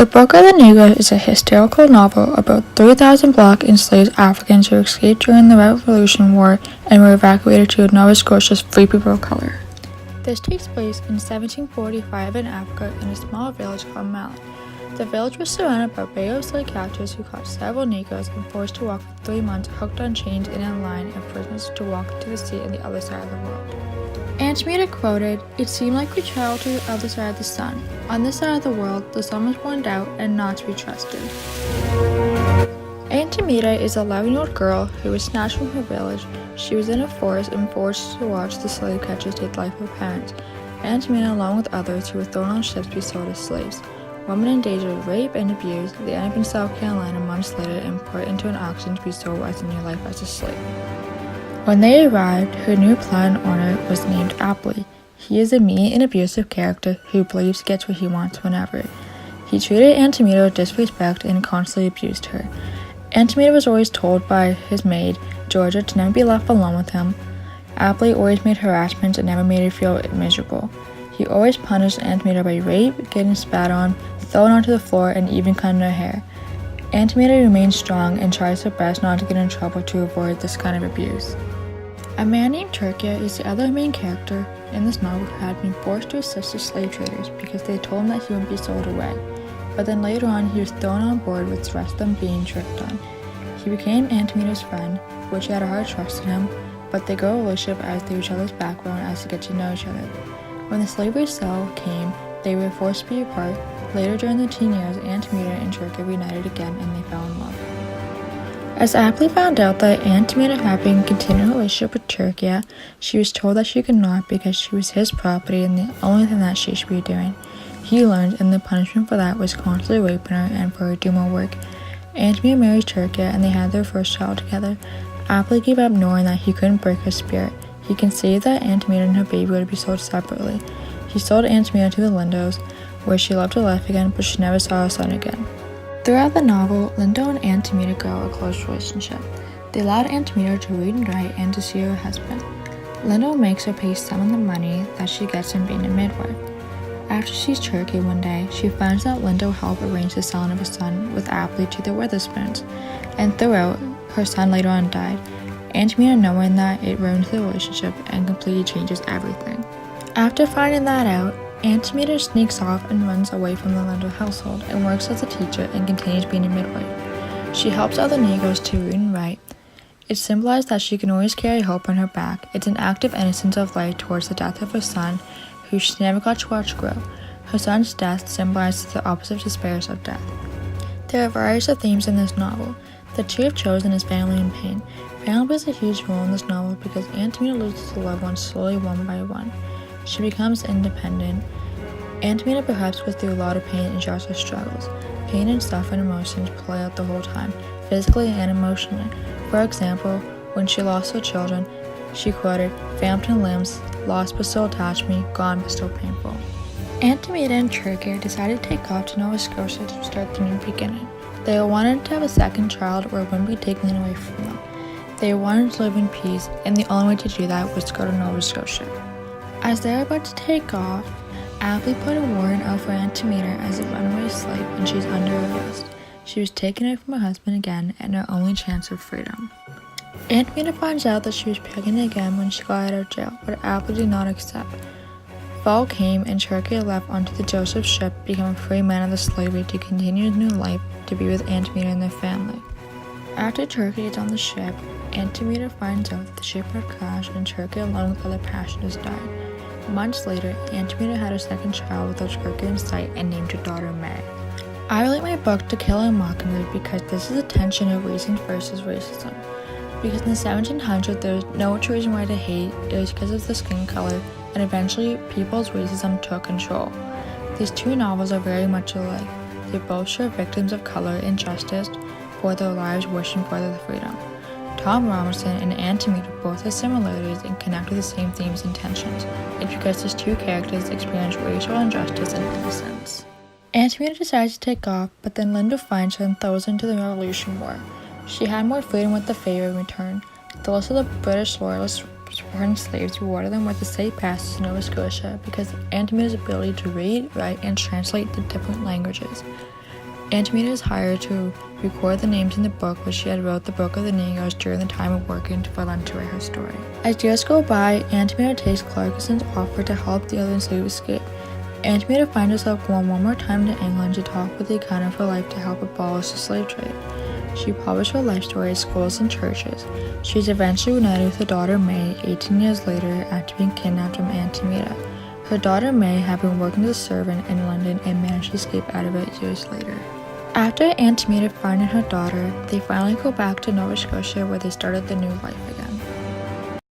The Book of the Negroes is a historical novel about 3,000 black enslaved Africans who escaped during the Revolution War and were evacuated to Nova Scotia's Free People of Color. This takes place in 1745 in Africa in a small village called Mallet. The village was surrounded by Bayou slave captors who caught several Negroes and forced to walk for 3 months hooked on chains in a line of prisoners to walk to the sea on the other side of the world. Antimita quoted, "It seemed like we traveled to the other side of the sun. On this side of the world, the sun was one doubt and not to be trusted." Antimita is an 11-year-old girl who was snatched from her village. She was in a forest and forced to watch the slave catchers take the life of her parents. Antimita, along with others who were thrown on ships to be sold as slaves. Women in danger of rape and abuse, they ended up in South Carolina months later and put into an auction to be sold as a new life as a slave. When they arrived, her new plant owner was named Appley. He is a mean and abusive character who believes he gets what he wants whenever. He treated Antimita with disrespect and constantly abused her. Antimita was always told by his maid, Georgia, to never be left alone with him. Appley always made harassments and never made her feel miserable. He always punished Antimita by rape, getting spat on, thrown onto the floor, and even cutting her hair. Antimita remains strong and tries her best not to get in trouble to avoid this kind of abuse. A man named Turkia is the other main character in this novel who had been forced to assist the slave traders because they told him that he would be sold away. But then later on he was thrown on board with the rest of them being tricked on. He became Antimita's friend, which had a hard trust in him, but they grow a relationship as they each other's backbone as they get to know each other. When the slavery sale came, they were forced to be apart. Later during the teen years, Antimita and Turkia reunited again and they fell in love. As Appley found out that Antimita had been continuing a relationship with Turkia, she was told that she could not because she was his property and the only thing that she should be doing. He learned, and the punishment for that was constantly raping her and for her to do more work. Antimita married Turkia and they had their first child together. Appley gave up knowing that he couldn't break her spirit. He conceived that Antimita and her baby would be sold separately. He sold Antimita to the Lindos, where she loved her life again, but she never saw her son again. Throughout the novel, Lindo and Antimita grow a close relationship. They allowed Antimita to read and write and to see her husband. Lindo makes her pay some of the money that she gets from being a midwife. After she's Turkia one day, she finds out Lindo helped arrange the selling of her son with Appley to the Witherspoons, and throughout, her son later on died. Antimita, knowing that, it ruins the relationship and completely changes everything. After finding that out, Antimita sneaks off and runs away from the Lindo household and works as a teacher and continues being a midwife. She helps other Negroes to read and write. It symbolized that she can always carry hope on her back. It's an act of innocence of light towards the death of her son, who she never got to watch grow. Her son's death symbolizes the opposite of despair of death. There are various themes in this novel. The tree of chosen is family and pain. Family plays a huge role in this novel because Antimita loses the loved ones slowly one by one. She becomes independent. Antimita perhaps goes through a lot of pain and shares her struggles. Pain and suffering emotions play out the whole time, physically and emotionally. For example, when she lost her children, she quoted, "Phantom limbs, lost but still attach me, gone but still painful." Antimita and Turkia decided to take off to Nova Scotia to start the new beginning. They wanted to have a second child where it wouldn't be taken away from them. They wanted to live in peace, and the only way to do that was to go to Nova Scotia. As they were about to take off, Appley put a warrant out for Antimita as a runaway slave and she's under arrest. She was taken away from her husband again and her only chance of freedom. Antimita finds out that she was pregnant again when she got out of jail, but Appley did not accept. Fall came and Turkia left onto the Joseph ship, became a free man of the slavery to continue his new life to be with Antimita and their family. After Turkia is on the ship, Antimita finds out that the ship had crashed and Turkia along with other passengers died. Months later, Antimita had her second child with Turkia in sight and named her daughter May. I relate my book to Kill a Mockingbird because this is a tension of reason versus racism. Because in the 1700s, there was no true reason why to hate, it was because of the skin color, and eventually, people's racism took control. These two novels are very much alike. They both show victims of color injustice for their lives wishing for their freedom. Tom Robinson and Antimita both have similarities and connect with the same themes and tensions. It's because these two characters experience racial injustice and innocence. Antimita decides to take off, but then Lindo finds her and throws her into the Revolution War. She had more freedom with the favor in return. The list of the British loyalists reporting slaves rewarded them with a state pass to Nova Scotia because of Aunt Amita's ability to read, write, and translate the different languages. Aunt Amita is hired to record the names in the book, which she had wrote the Book of the Negroes during the time of working for them to write her story. As years go by, Aunt Amita takes Clarkson's offer to help the other enslaved escape. Aunt Amita finds herself going one more time to England to talk with the account of her life to help abolish the slave trade. She published her life story at schools and churches. She is eventually reunited with her daughter May 18 years later after being kidnapped from Aunt Amita. Her daughter May had been working as a servant in London and managed to escape out of it years later. After Aunt Amita finding her daughter, they finally go back to Nova Scotia where they started their new life again.